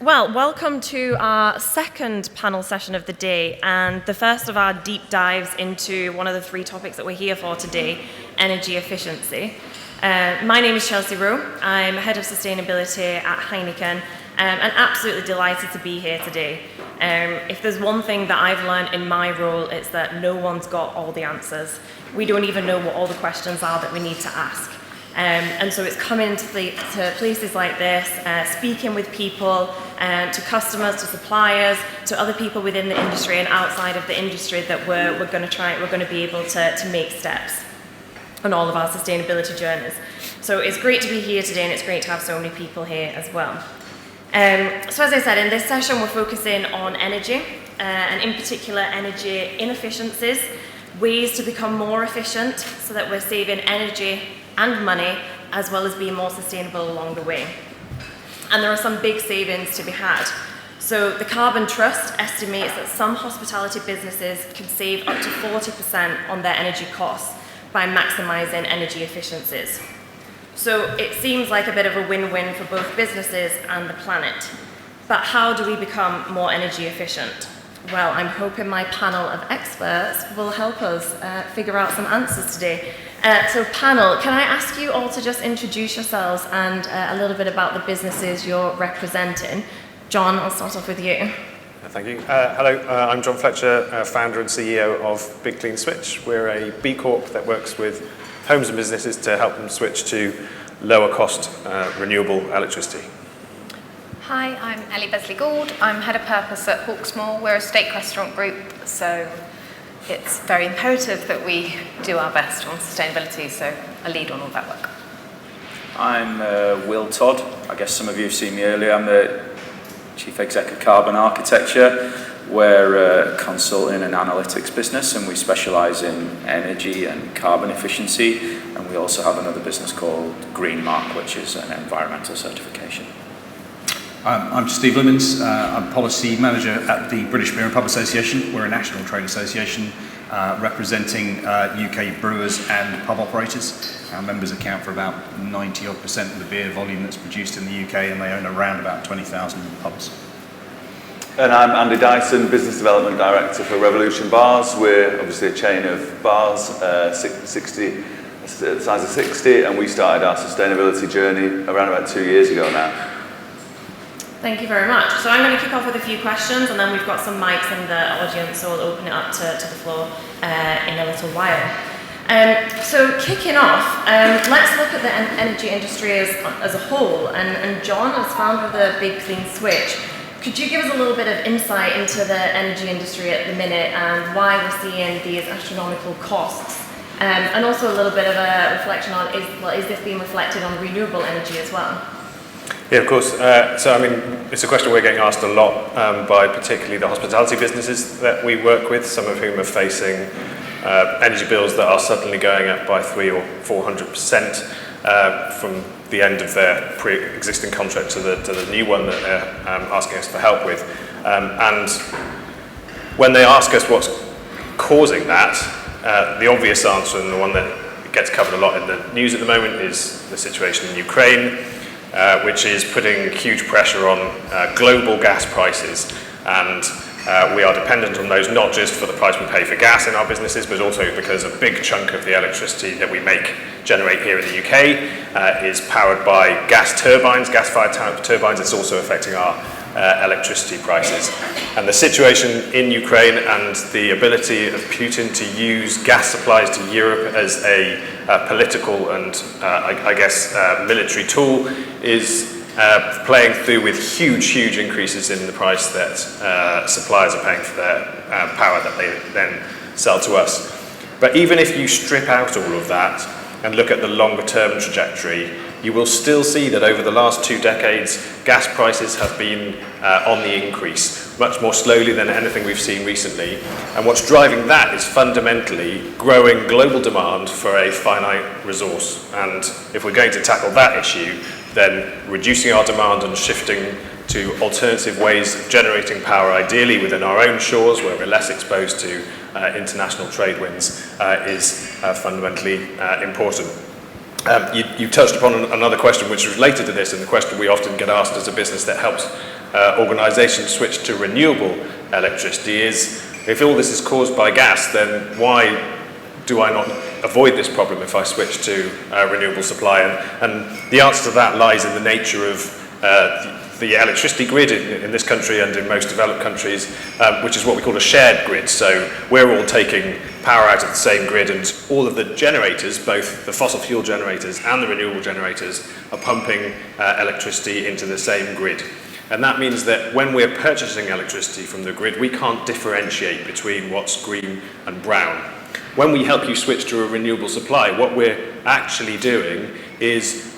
Well, welcome to our second panel session of the day and the first of our deep dives into one of the three topics that we're here for today, energy efficiency. My name is Chelsey Wroe. I'm Head of Sustainability at HEINEKEN and absolutely delighted to be here today. If there's one thing that I've learned in my role, it's that no one's got all the answers. We don't even know what all the questions are that we need to ask. And so it's coming to places like this, speaking with people, to customers, to suppliers, to other people within the industry and outside of the industry that we're going to be able to make steps on all of our sustainability journeys. So it's great to be here today, and it's great to have so many people here as well. So as I said, in this session we're focusing on energy, and in particular energy inefficiencies, ways to become more efficient so that we're saving energy and money, as well as being more sustainable along the way. And there are some big savings to be had. So the Carbon Trust estimates that some hospitality businesses can save up to 40% on their energy costs by maximising energy efficiencies. So it seems like a bit of a win-win for both businesses and the planet. But how do we become more energy efficient? Well, I'm hoping my panel of experts will help us figure out some answers today. So panel, can I ask you all to just introduce yourselves and a little bit about the businesses you're representing? John, I'll start off with you. Thank you. Hello, I'm John Fletcher, founder and CEO of Big Clean Switch. We're a B Corp that works with homes and businesses to help them switch to lower cost renewable electricity. Hi, I'm Ellie Belsey-Gould. I'm Head of Purpose at Hawksmoor. We're a steak restaurant group, so it's very imperative that we do our best on sustainability, so I lead on all that work. I'm Will Todd. I guess some of you have seen me earlier. I'm the Chief Exec of Carbon Architecture. We're a consulting and analytics business, and we specialise in energy and carbon efficiency, and we also have another business called Green Mark, which is an environmental certification. I'm Steve Livens. I'm Policy Manager at the British Beer and Pub Association. We're a national trade association representing UK brewers and pub operators. Our members account for about 90% of the beer volume that's produced in the UK, and they own around about 20,000 pubs. And I'm Andy Dyson, Business Development Director for Revolution Bars. We're obviously a chain of bars, 60, the size of 60, and we started our sustainability journey around about 2 years ago now. Thank you very much. So I'm going to kick off with a few questions, and then we've got some mics in the audience, so we'll open it up to the floor in a little while. So kicking off, let's look at the energy industry as a whole. And John, as founder of the Big Clean Switch, could you give us a little bit of insight into the energy industry at the minute and why we're seeing these astronomical costs? And also a little bit of a reflection on, is this being reflected on renewable energy as well? Yeah, of course. So, I mean, it's a question we're getting asked a lot by particularly the hospitality businesses that we work with, some of whom are facing energy bills that are suddenly going up by 300 or 400% from the end of their pre-existing contract to the new one that they're asking us for help with. And when they ask us what's causing that, the obvious answer, and the one that gets covered a lot in the news at the moment, is the situation in Ukraine, which is putting huge pressure on global gas prices, and we are dependent on those not just for the price we pay for gas in our businesses, but also because a big chunk of the electricity that we generate here in the UK is powered by gas turbines, gas-fired turbines. It's also affecting our electricity prices. And the situation in Ukraine and the ability of Putin to use gas supplies to Europe as a political and, I guess, military tool is playing through with huge increases in the price that suppliers are paying for their power that they then sell to us. But even if you strip out all of that and look at the longer term trajectory, you will still see that over the last 2 decades, gas prices have been on the increase, much more slowly than anything we've seen recently. And what's driving that is fundamentally growing global demand for a finite resource. And if we're going to tackle that issue, then reducing our demand and shifting to alternative ways of generating power, ideally within our own shores where we're less exposed to international trade winds, is fundamentally important. You touched upon another question which is related to this, and the question we often get asked as a business that helps organisations switch to renewable electricity is, if all this is caused by gas, then why do I not avoid this problem if I switch to renewable supply? And the answer to that lies in the nature of the electricity grid in this country and in most developed countries, which is what we call a shared grid. So we're all taking power out of the same grid, and all of the generators, both the fossil fuel generators and the renewable generators, are pumping electricity into the same grid. And that means that when we're purchasing electricity from the grid, we can't differentiate between what's green and brown. When we help you switch to a renewable supply, what we're actually doing is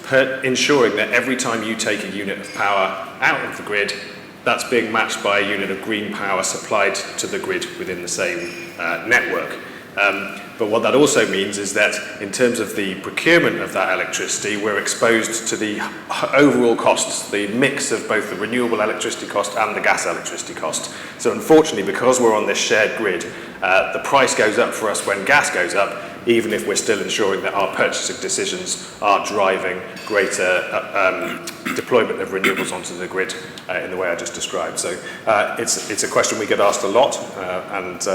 ensuring that every time you take a unit of power out of the grid, that's being matched by a unit of green power supplied to the grid within the same network. But what that also means is that in terms of the procurement of that electricity, we're exposed to the overall costs, the mix of both the renewable electricity cost and the gas electricity cost. So unfortunately, because we're on this shared grid, the price goes up for us when gas goes up, even if we're still ensuring that our purchasing decisions are driving greater deployment of renewables onto the grid in the way I just described. So it's a question we get asked a lot and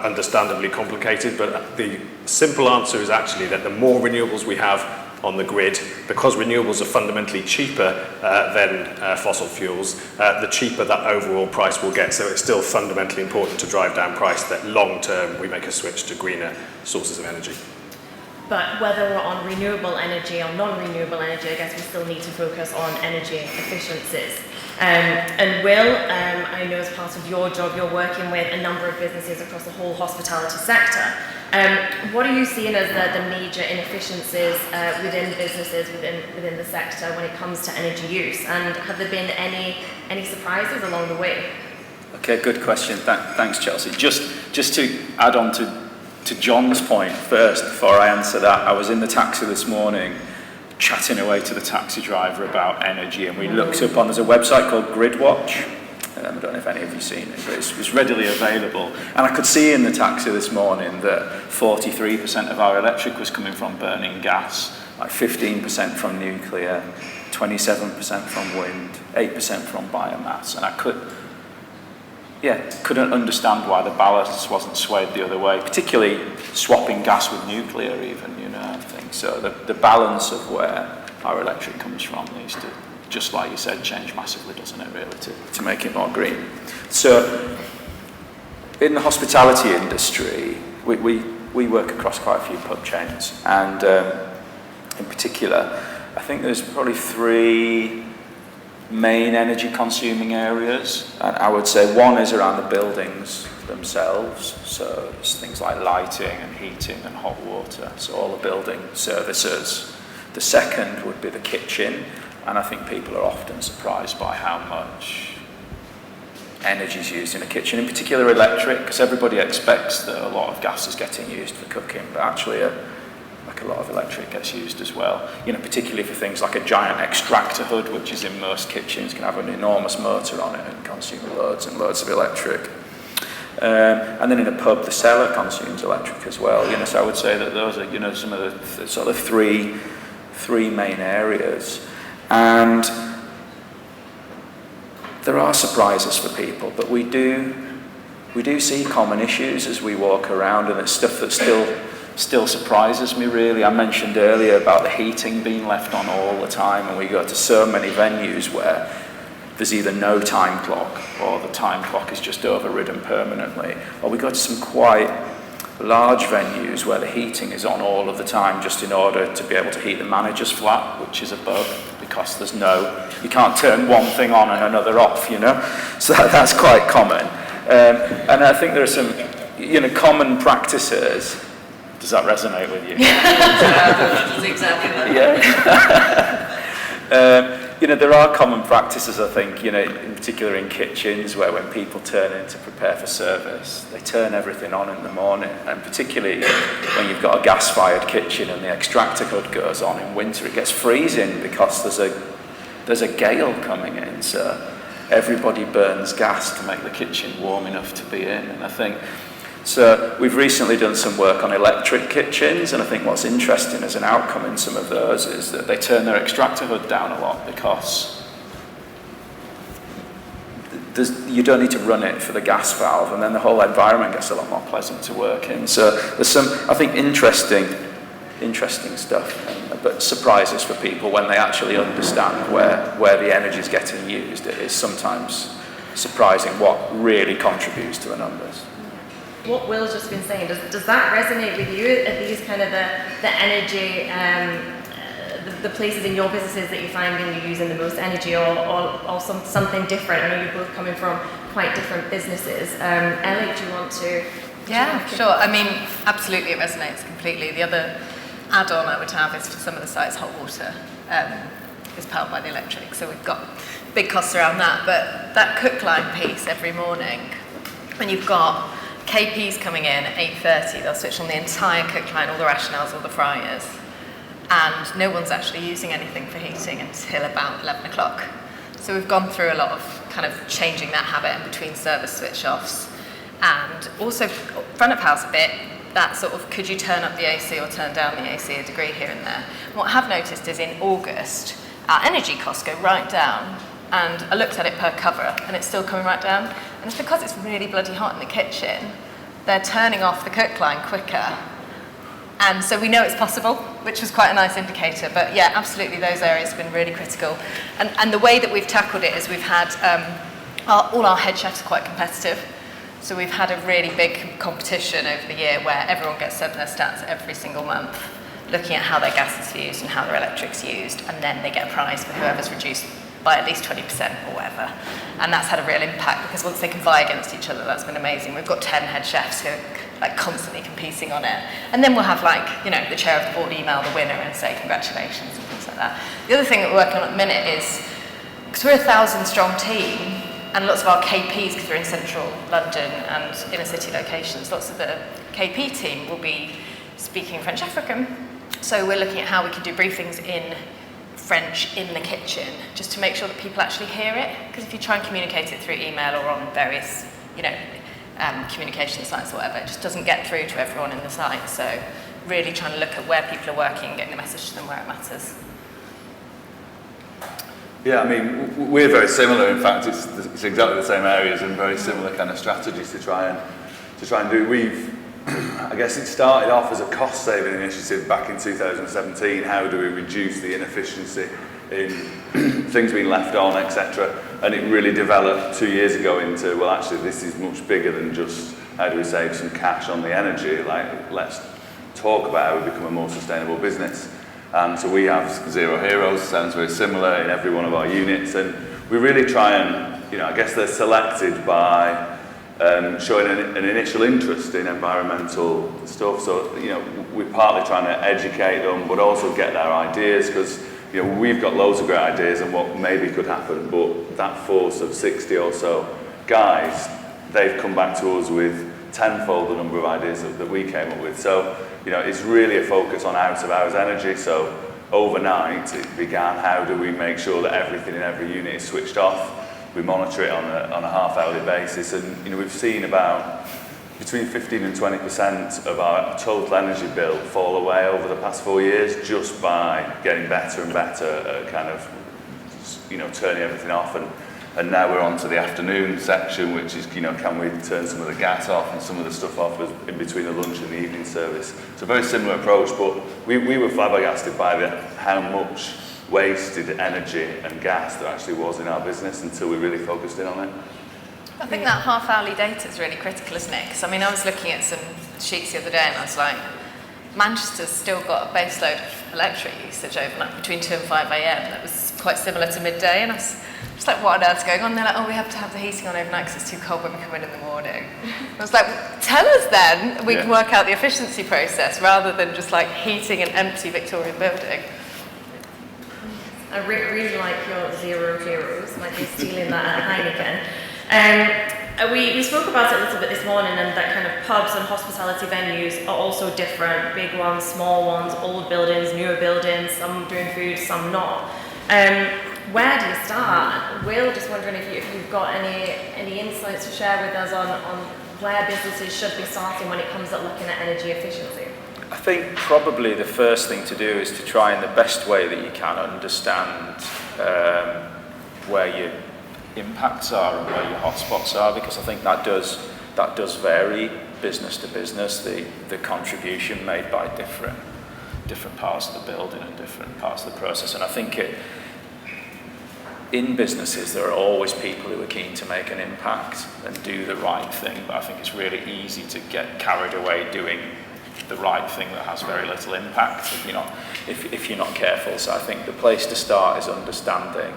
understandably complicated, but the simple answer is actually that the more renewables we have on the grid, because renewables are fundamentally cheaper than fossil fuels, the cheaper that overall price will get. So it's still fundamentally important to drive down price, that long term we make a switch to greener sources of energy. But whether we're on renewable energy or non-renewable energy, I guess we still need to focus on energy efficiencies. And Will, I know as part of your job, you're working with a number of businesses across the whole hospitality sector. What are you seeing as the major inefficiencies within businesses within the sector when it comes to energy use? And have there been any surprises along the way? Okay, good question. Thanks, Chelsey. Just to add on to John's point first, before I answer that, I was in the taxi this morning chatting away to the taxi driver about energy, and we looked up on, there's a website called Gridwatch. I don't know if any of you have seen it, but it's readily available. And I could see in the taxi this morning that 43% of our electric was coming from burning gas, like 15% from nuclear, 27% from wind, 8% from biomass. And I couldn't understand why the balance wasn't swayed the other way, particularly swapping gas with nuclear even, I think. So the balance of where our electric comes from needs to, just like you said, change massively, doesn't it, really, to make it more green. So in the hospitality industry, we work across quite a few pub chains, and in particular, I think there's probably 3 main energy consuming areas, and I would say one is around the buildings themselves, so it's things like lighting and heating and hot water, so all the building services. The second would be the kitchen, and I think people are often surprised by how much energy is used in a kitchen, in particular electric, because everybody expects that a lot of gas is getting used for cooking, but actually a lot of electric gets used as well, particularly for things like a giant extractor hood, which is in most kitchens, can have an enormous motor on it and consume loads and loads of electric. And then in a pub, the cellar consumes electric as well. So I would say that those are, some of the sort of three main areas. And there are surprises for people, but we do see common issues as we walk around, and it's stuff that still surprises me, really. I mentioned earlier about the heating being left on all the time, and we go to so many venues where there's either no time clock or the time clock is just overridden permanently. Or we go to some quite large venues where the heating is on all of the time just in order to be able to heat the manager's flat, which is a bug because you can't turn one thing on and another off, So that's quite common. And I think there are some, common practices. Does that resonate with you? That's exactly that. Yeah. There are common practices, I think, in particular in kitchens, where when people turn in to prepare for service, they turn everything on in the morning, and particularly when you've got a gas-fired kitchen and the extractor hood goes on in winter, it gets freezing because there's a gale coming in, so everybody burns gas to make the kitchen warm enough to be in, and I think so we've recently done some work on electric kitchens, and I think what's interesting as an outcome in some of those is that they turn their extractor hood down a lot because you don't need to run it for the gas valve, and then the whole environment gets a lot more pleasant to work in. So there's some, I think, interesting stuff, but surprises for people when they actually understand where the energy is getting used. It is sometimes surprising what really contributes to the numbers. What Will's just been saying, does that resonate with you? Are these kind of the energy, the places in your businesses that you find being using the most energy, or something different? I know you're both coming from quite different businesses. Ellie, do you want to? Yeah, sure. I mean, absolutely, it resonates completely. The other add-on I would have is for some of the sites, hot water is powered by the electric, so we've got big costs around that. But that cook line piece every morning, when you've got KPs coming in at 8:30, they'll switch on the entire cook line, all the rationales, all the fryers, and no one's actually using anything for heating until about 11 o'clock. So we've gone through a lot of kind of changing that habit in between service switch-offs, and also front of house a bit, that sort of, could you turn up the AC or turn down the AC a degree here and there. What I have noticed is in August, our energy costs go right down, and I looked at it per cover, and it's still coming right down, and it's because it's really bloody hot in the kitchen. They're turning off the cook line quicker, and so we know it's possible, which was quite a nice indicator. But yeah, absolutely, those areas have been really critical. And the way that we've tackled it is we've had, all our head chefs are quite competitive. So we've had a really big competition over the year where everyone gets sent their stats every single month, looking at how their gas is used and how their electric's used, and then they get a prize for whoever's reduced by at least 20% or whatever. And that's had a real impact, because once they can vie against each other, that's been amazing. We've got 10 head chefs who are like constantly competing on it. And then we'll have the chair of the board email the winner and say congratulations and things like that. The other thing that we're working on at the minute is, because we're a 1,000-strong team, and lots of our KPs, because we're in central London and inner city locations, lots of the KP team will be speaking French African. So we're looking at how we can do briefings in French in the kitchen, just to make sure that people actually hear it. Because if you try and communicate it through email or on various, communication sites or whatever, it just doesn't get through to everyone in the site. So really trying to look at where people are working and getting the message to them where it matters. Yeah, I mean, we're very similar. In fact, it's exactly the same areas and very similar kind of strategies to try and do. I guess it started off as a cost-saving initiative back in 2017. How do we reduce the inefficiency in things being left on, etc. And it really developed 2 years ago into, well, actually, this is much bigger than just how do we save some cash on the energy. Like, let's talk about how we become a more sustainable business. So we have Zero Heroes, sounds very similar in every one of our units, and we really try and, I guess they're selected by showing an initial interest in environmental stuff. So, we're partly trying to educate them, but also get their ideas, because, we've got loads of great ideas on what maybe could happen, but that force of 60 or so guys, they've come back to us with tenfold the number of ideas that we came up with. So, it's really a focus on out-of-hours energy. So overnight it began, how do we make sure that everything in every unit is switched off? We monitor it on a half-hourly basis, and we've seen about between 15 and 20% of our total energy bill fall away over the past 4 years, just by getting better and better at kind of turning everything off. And now we're on to the afternoon section, which is, can we turn some of the gas off and some of the stuff off in between the lunch and the evening service. It's a very similar approach, but we were flabbergasted by how much wasted energy and gas there actually was in our business until we really focused in on it. I think that half-hourly data is really critical, isn't it? Because, I was looking at some sheets the other day and I was like, Manchester's still got a base load of electric usage overnight between 2 and 5 a.m. that was quite similar to midday, and I was just like, what on earth's going on? And they're like, we have to have the heating on overnight because it's too cold when we come in the morning. I was like, tell us then, we can work out the efficiency process rather than just like heating an empty Victorian building. I really like your Zero Heroes, might be stealing that at Heineken. We spoke about it a little bit this morning, and that kind of pubs and hospitality venues are also different. Big ones, small ones, old buildings, newer buildings, some doing food, some not. Where do you start? Will, just wondering if you've got any insights to share with us on where businesses should be starting when it comes to looking at energy efficiency. I think probably the first thing to do is to try in the best way that you can understand where your impacts are and where your hotspots are, because I think that does vary business to business, the contribution made by different parts of the building and different parts of the process. And I think in businesses there are always people who are keen to make an impact and do the right thing, but I think it's really easy to get carried away doing the right thing that has very little impact if you're not careful. So I think the place to start is understanding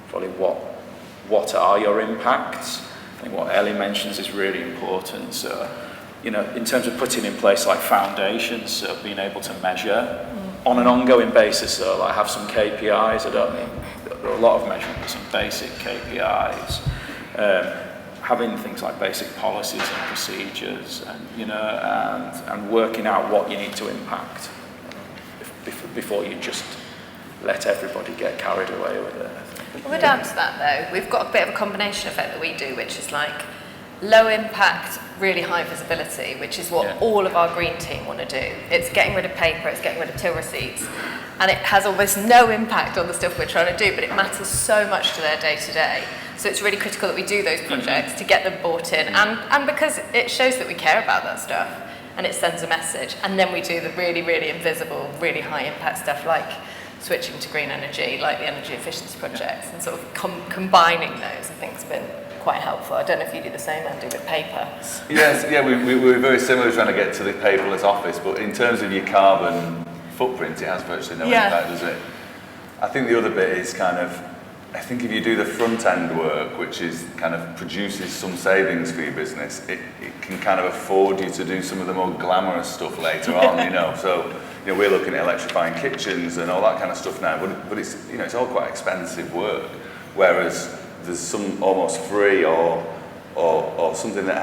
probably what are your impacts. I think what Ellie mentions is really important. So, in terms of putting in place like foundations, so being able to measure on an ongoing basis, so like have some KPIs. There are a lot of measurements, some basic KPIs. Having things like basic policies and procedures, and working out what you need to impact before you just let everybody get carried away with it. I would add to that though, we've got a bit of a combination effect that we do, which is like low impact, really high visibility, which is what all of our green team want to do. It's getting rid of paper, it's getting rid of till receipts, and it has almost no impact on the stuff we're trying to do, but it matters so much to their day to day. So it's really critical that we do those projects to get them bought in, and because it shows that we care about that stuff and it sends a message. And then we do the really, really invisible, really high impact stuff like switching to green energy, like the energy efficiency projects, and sort of combining those, I think, has been quite helpful. I don't know if you do the same, Andy, with paper. Yes, we're very similar trying to get to the paperless office, but in terms of your carbon footprint, it has virtually no impact, does it? I think the other bit is I think if you do the front end work, which is produces some savings for your business, it can afford you to do some of the more glamorous stuff later on, So, we're looking at electrifying kitchens and all that kind of stuff now, but it's, it's all quite expensive work, whereas there's some almost free or something that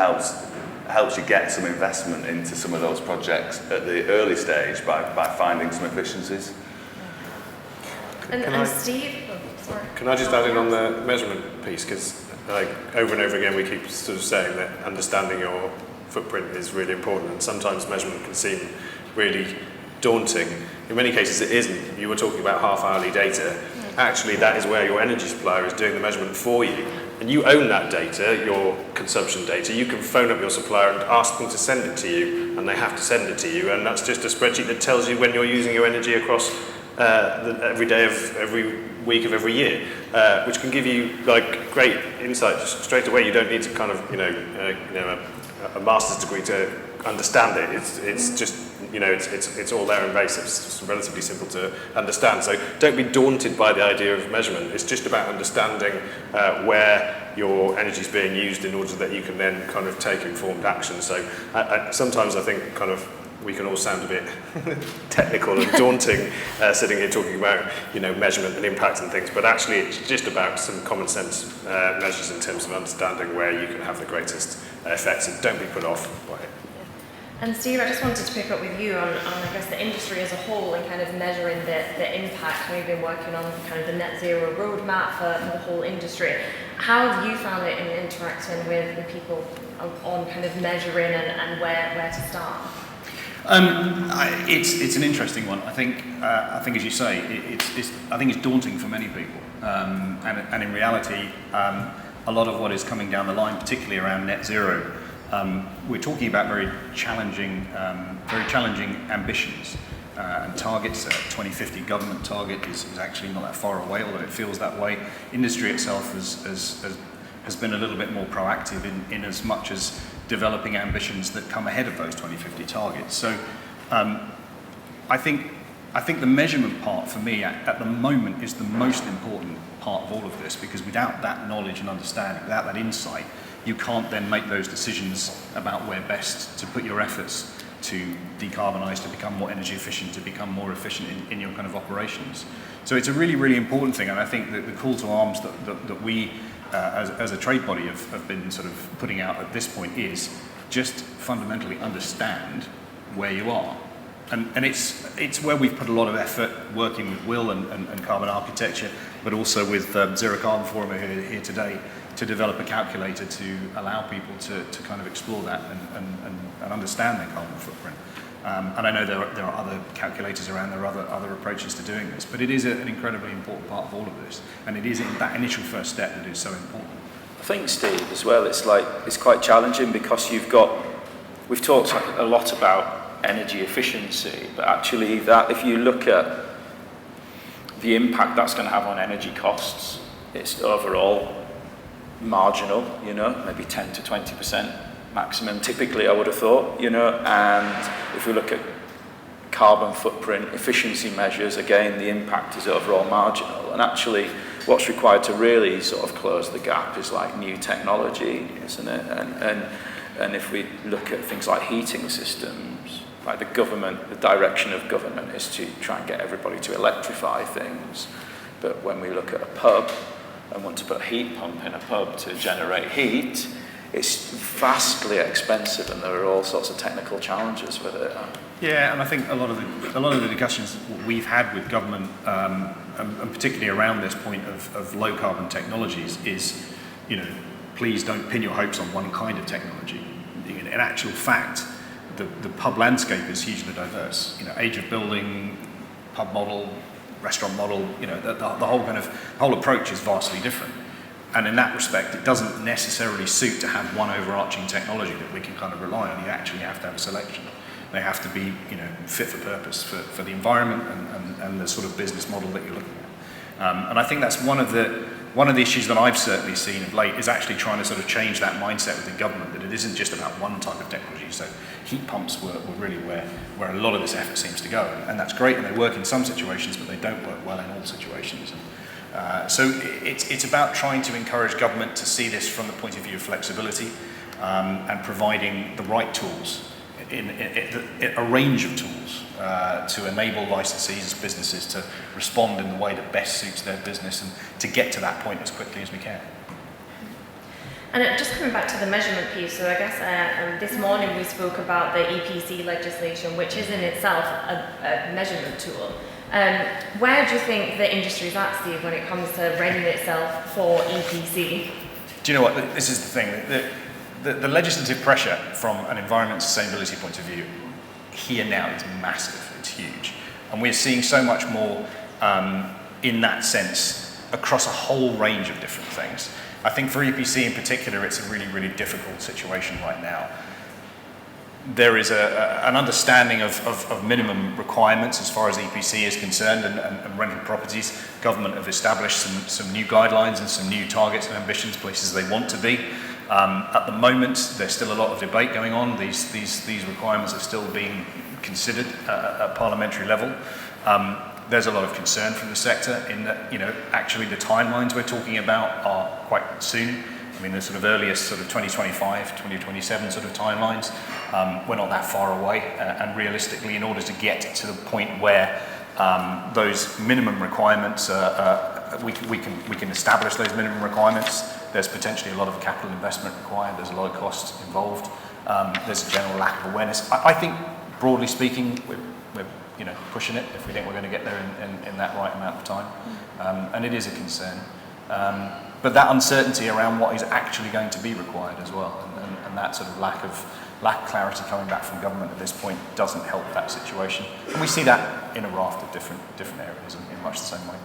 helps you get some investment into some of those projects at the early stage by finding some efficiencies. And Steve? Sorry. Can I just add in on the measurement piece, because over and over again we keep sort of saying that understanding your footprint is really important, and sometimes measurement can seem really daunting. In many cases it isn't. You were talking about half-hourly data. Actually, that is where your energy supplier is doing the measurement for you. And you own that data, your consumption data. You can phone up your supplier and ask them to send it to you, and they have to send it to you. And that's just a spreadsheet that tells you when you're using your energy across every day of every week of every year, which can give you great insight straight away. You don't need to a master's degree to understand it. It's just it's all there in base. It's relatively simple to understand. So don't be daunted by the idea of measurement. It's just about understanding where your energy is being used in order that you can then take informed action. So sometimes I think we can all sound a bit technical and daunting sitting here talking about measurement and impact and things, but actually it's just about some common sense measures in terms of understanding where you can have the greatest effects, and don't be put off by it. And Steve, I just wanted to pick up with you on I guess the industry as a whole and measuring the impact. We've been working on the net zero roadmap for the whole industry. How have you found it in interacting with people on measuring and where to start? It's an interesting one. I think as you say, I think it's daunting for many people, and in reality, a lot of what is coming down the line, particularly around net zero, we're talking about very challenging ambitions and targets. 2050 government target is actually not that far away, although it feels that way. Industry itself has been a little bit more proactive in as much as developing ambitions that come ahead of those 2050 targets. So I think the measurement part for me at the moment is the most important part of all of this, because without that knowledge and understanding, without that insight, you can't then make those decisions about where best to put your efforts to decarbonise, to become more energy efficient, to become more efficient in your operations. So it's a really, really important thing, and I think that the call to arms that we as a trade body have been putting out at this point is just fundamentally understand where you are. And it's where we've put a lot of effort working with Will and Carbon Architecture, but also with Zero Carbon Forum here today, to develop a calculator to allow people to explore that and understand their carbon footprint. And I know there are other calculators around, there are other approaches to doing this, but it is an incredibly important part of all of this, and it is that initial first step that is so important. I think, Steve, as well, it's quite challenging because we've talked a lot about energy efficiency, but actually if you look at the impact that's going to have on energy costs, it's overall marginal, maybe 10 to 20% maximum, typically, I would have thought, and if we look at carbon footprint efficiency measures, again, the impact is overall marginal, and actually what's required to really sort of close the gap is like new technology, isn't it? And if we look at things like heating systems, like the direction of government is to try and get everybody to electrify things, but when we look at a pub and want to put a heat pump in a pub to generate heat, it's vastly expensive, and there are all sorts of technical challenges with it. Yeah, and I think a lot of the discussions we've had with government, and particularly around this point of low carbon technologies, is, please don't pin your hopes on one kind of technology. In actual fact, the pub landscape is hugely diverse. Age of building, pub model, restaurant model. The whole approach is vastly different. And in that respect, it doesn't necessarily suit to have one overarching technology that we can kind of rely on. You actually have to have a selection. They have to be, fit for purpose for the environment and the sort of business model that you're looking at. And I think that's one of the issues that I've certainly seen of late is actually trying to sort of change that mindset within government, that it isn't just about one type of technology. So heat pumps were really where a lot of this effort seems to go. And that's great, and they work in some situations, but they don't work well in all situations. So it's about trying to encourage government to see this from the point of view of flexibility, and providing the right tools, in a range of tools, to enable licensees, businesses to respond in the way that best suits their business and to get to that point as quickly as we can. And just coming back to the measurement piece, so I guess this morning we spoke about the EPC legislation, which is in itself a measurement tool. Where do you think the industry is at, Steve, when it comes to readying itself for EPC? Do you know what? This is the thing. The legislative pressure from an environment sustainability point of view here now is massive. It's huge. And we're seeing so much more in that sense across a whole range of different things. I think for EPC in particular, it's a really, really difficult situation right now. There is an understanding of minimum requirements as far as EPC is concerned, and rental properties. Government have established some new guidelines and some new targets and ambitions, places they want to be. At the moment, there's still a lot of debate going on. These requirements are still being considered at parliamentary level. There's a lot of concern from the sector in that, actually the timelines we're talking about are quite soon. I mean, the sort of earliest sort of 2025, 2027 sort of timelines. We're not that far away, and realistically, in order to get to the point where those minimum requirements, we can establish those minimum requirements, there's potentially a lot of capital investment required, there's a lot of costs involved, there's a general lack of awareness. I think, broadly speaking, we're pushing it if we think we're going to get there in that right amount of time, and it is a concern. But that uncertainty around what is actually going to be required as well, and that sort of lack of clarity coming back from government at this point doesn't help that situation. And we see that in a raft of different areas in much the same way.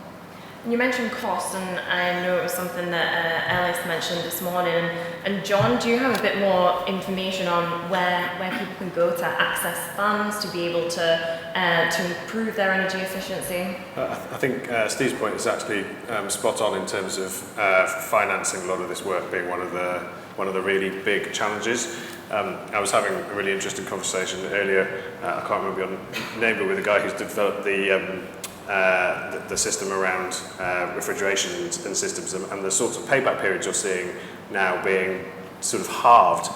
You mentioned costs, and I know it was something that Ellie mentioned this morning. And John, do you have a bit more information on where people can go to access funds to be able to improve their energy efficiency? I think Steve's point is actually spot on in terms of financing a lot of this work being one of the really big challenges. I was having a really interesting conversation earlier. I can't remember your name, but with a guy who's developed the system around refrigeration and systems, and the sorts of payback periods you're seeing now being sort of halved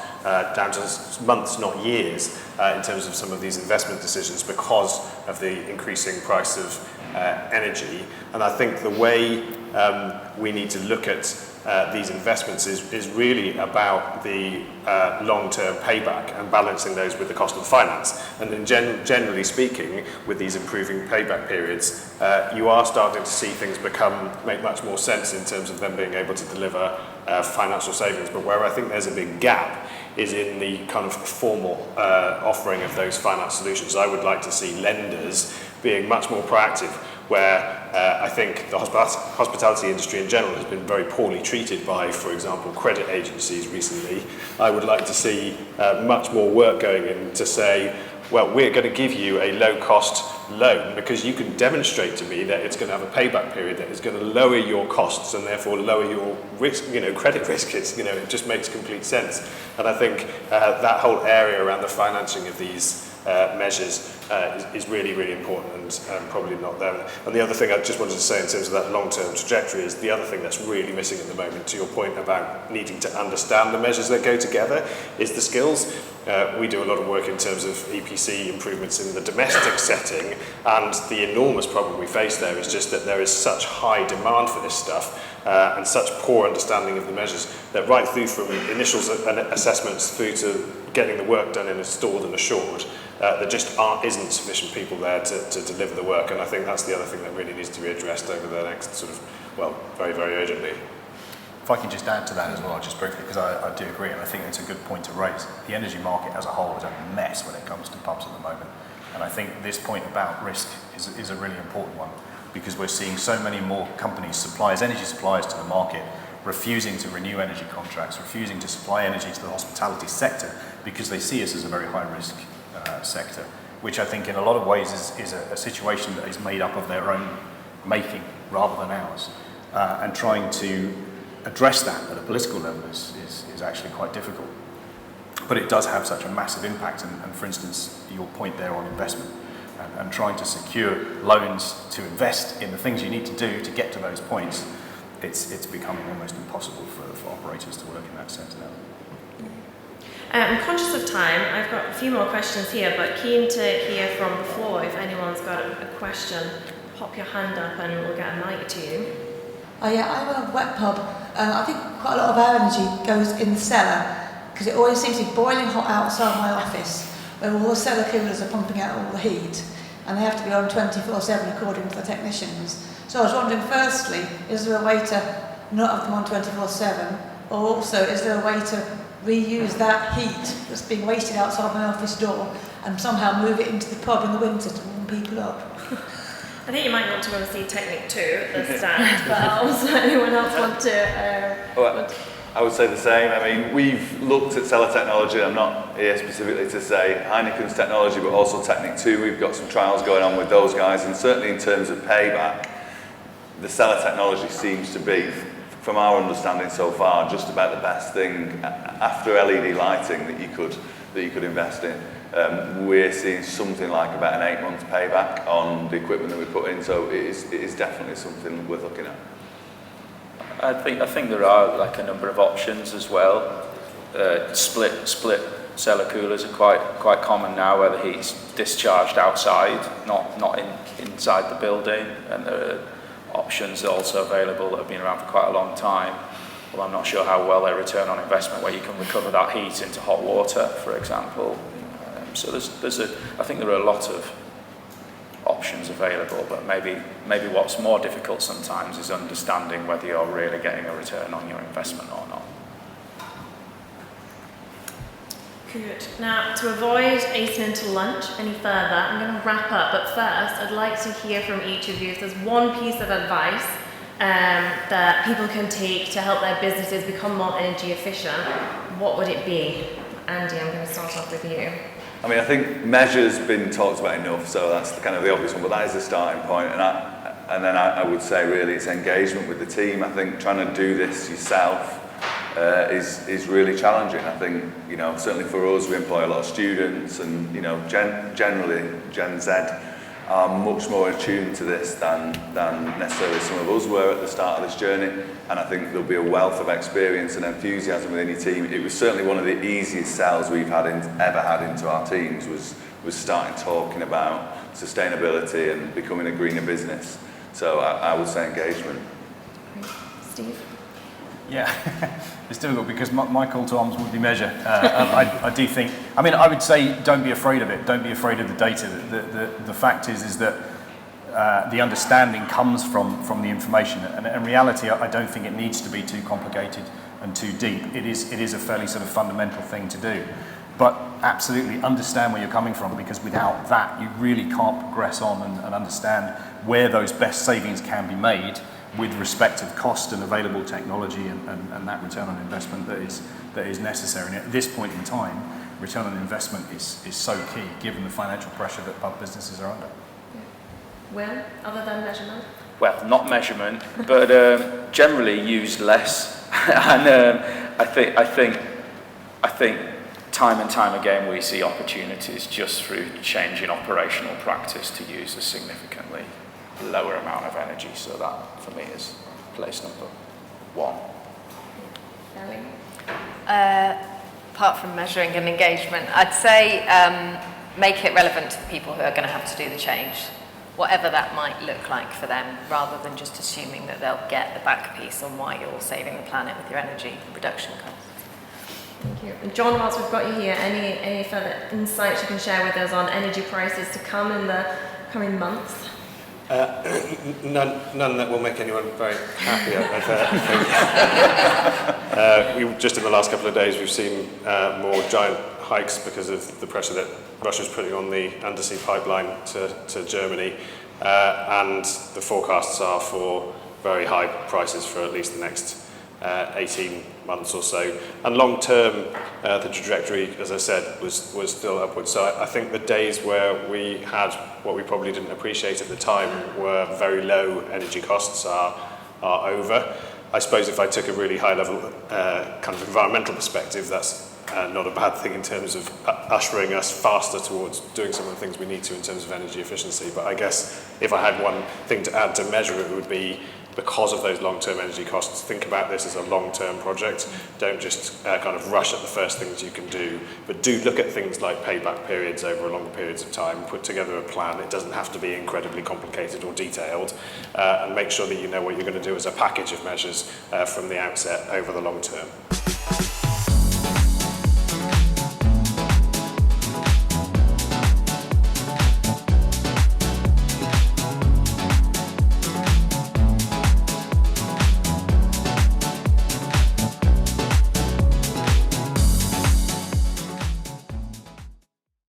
down to months, not years, in terms of some of these investment decisions because of the increasing price of energy. And I think the way we need to look at these investments is really about the long-term payback and balancing those with the cost of finance. And then generally speaking, with these improving payback periods, you are starting to see things make much more sense in terms of them being able to deliver financial savings. But where I think there's a big gap is in the kind of formal offering of those finance solutions. I would like to see lenders being much more proactive, where I think the hospitality industry in general has been very poorly treated by, for example, credit agencies recently. I would like to see much more work going in to say, well, we're going to give you a low-cost loan because you can demonstrate to me that it's going to have a payback period that is going to lower your costs and therefore lower your risk, credit risk. It just makes complete sense. And I think that whole area around the financing of these measures is really, really important and probably not there. And the other thing I just wanted to say in terms of that long-term trajectory is the other thing that's really missing at the moment, to your point about needing to understand the measures that go together, is the skills. We do a lot of work in terms of EPC improvements in the domestic setting, and the enormous problem we face there is just that there is such high demand for this stuff and such poor understanding of the measures that right through from initial assessments through to getting the work done and installed and assured, there just isn't sufficient people there to deliver the work. And I think that's the other thing that really needs to be addressed over the next sort of, very, very urgently. If I can just add to that as well, just briefly, because I do agree, and I think it's a good point to raise. The energy market as a whole is a mess when it comes to pubs at the moment. And I think this point about risk is a really important one, because we're seeing so many more companies, energy suppliers to the market, refusing to renew energy contracts, refusing to supply energy to the hospitality sector, because they see us as a very high-risk sector, which I think in a lot of ways is a situation that is made up of their own making rather than ours. And trying to address that at a political level is actually quite difficult. But it does have such a massive impact, and for instance, your point there on investment, and trying to secure loans to invest in the things you need to do to get to those points, it's becoming almost impossible for operators to work in that sector now. I'm conscious of time. I've got a few more questions here, but keen to hear from the floor. If anyone's got a question, pop your hand up and we'll get a mic to you. I run a wet pub. I think quite a lot of our energy goes in the cellar because it always seems to be boiling hot outside my office, where all the cellar coolers are pumping out all the heat, and they have to be on 24/7 according to the technicians. So I was wondering, firstly, is there a way to not have them on 24/7, or also is there a way to reuse that heat that's being wasted outside my office door and somehow move it into the pub in the winter to warm people up? I think you might want to go and see Technic 2 at the stand, but also anyone else want to... I would say the same. I mean, we've looked at cellar technology. I'm not here specifically to say Heineken's technology, but also Technic 2. We've got some trials going on with those guys, and certainly in terms of payback, the cellar technology seems to be, from our understanding so far, just about the best thing after LED lighting that you could invest in. We're seeing something like about an 8-month payback on the equipment that we put in, so it is definitely something worth looking at. I think there are like a number of options as well. Split cellar coolers are quite common now, where the heat's discharged outside, not inside the building, and there are options also available that have been around for quite a long time. Well, I'm not sure how well they return on investment, where you can recover that heat into hot water, for example. So I think there are a lot of options available, but maybe what's more difficult sometimes is understanding whether you're really getting a return on your investment or not. Good. Now, to avoid eating into lunch any further, I'm going to wrap up, but first I'd like to hear from each of you if there's one piece of advice that people can take to help their businesses become more energy efficient, what would it be? Andy, I'm going to start off with you. I mean, I think measure's been talked about enough, so that's kind of the obvious one, but that is the starting point. And then I would say really it's engagement with the team. I think trying to do this yourself is really challenging. I think, certainly for us, we employ a lot of students, and, generally Gen Z are much more attuned to this than necessarily some of us were at the start of this journey. And I think there'll be a wealth of experience and enthusiasm within your team. It was certainly one of the easiest sells we've ever had into our teams was starting talking about sustainability and becoming a greener business. So I would say engagement. Great. Steve? Yeah, it's difficult because my call to arms would be measure. I do think, I would say don't be afraid of it. Don't be afraid of the data. The fact is that the understanding comes from the information. And in reality, I don't think it needs to be too complicated. and too deep, it is a fairly sort of fundamental thing to do. But absolutely understand where you're coming from, because without that, you really can't progress on and understand where those best savings can be made with respect to cost and available technology and that return on investment that is necessary. And at this point in time, return on investment is so key, given the financial pressure that pub businesses are under. Will, other than measurement? Well, not measurement, but generally use less. And I think time and time again we see opportunities just through changing operational practice to use a significantly lower amount of energy. So that, for me, is place number one. Ellie? Apart from measuring and engagement, I'd say make it relevant to the people who are going to have to do the change, whatever that might look like for them, rather than just assuming that they'll get the back piece on why you're saving the planet with your energy reduction costs. Thank you. And John, whilst we've got you here, any further insights you can share with us on energy prices to come in the coming months? None that will make anyone very happy, I think. Just in the last couple of days, we've seen more giant hikes because of the pressure that Russia's putting on the undersea pipeline to Germany, and the forecasts are for very high prices for at least the next 18 months or so. And long term, the trajectory, as I said, was still upwards. So I think the days where we had what we probably didn't appreciate at the time were very low energy costs are over. I suppose if I took a really high level kind of environmental perspective, that's not a bad thing in terms of ushering us faster towards doing some of the things we need to in terms of energy efficiency. But I guess if I had one thing to add to measure it, would be, because of those long-term energy costs, think about this as a long-term project. Don't just kind of rush at the first things you can do, but do look at things like payback periods over longer periods of time. Put together a plan. It doesn't have to be incredibly complicated or detailed, and make sure that you know what you're going to do as a package of measures from the outset over the long term.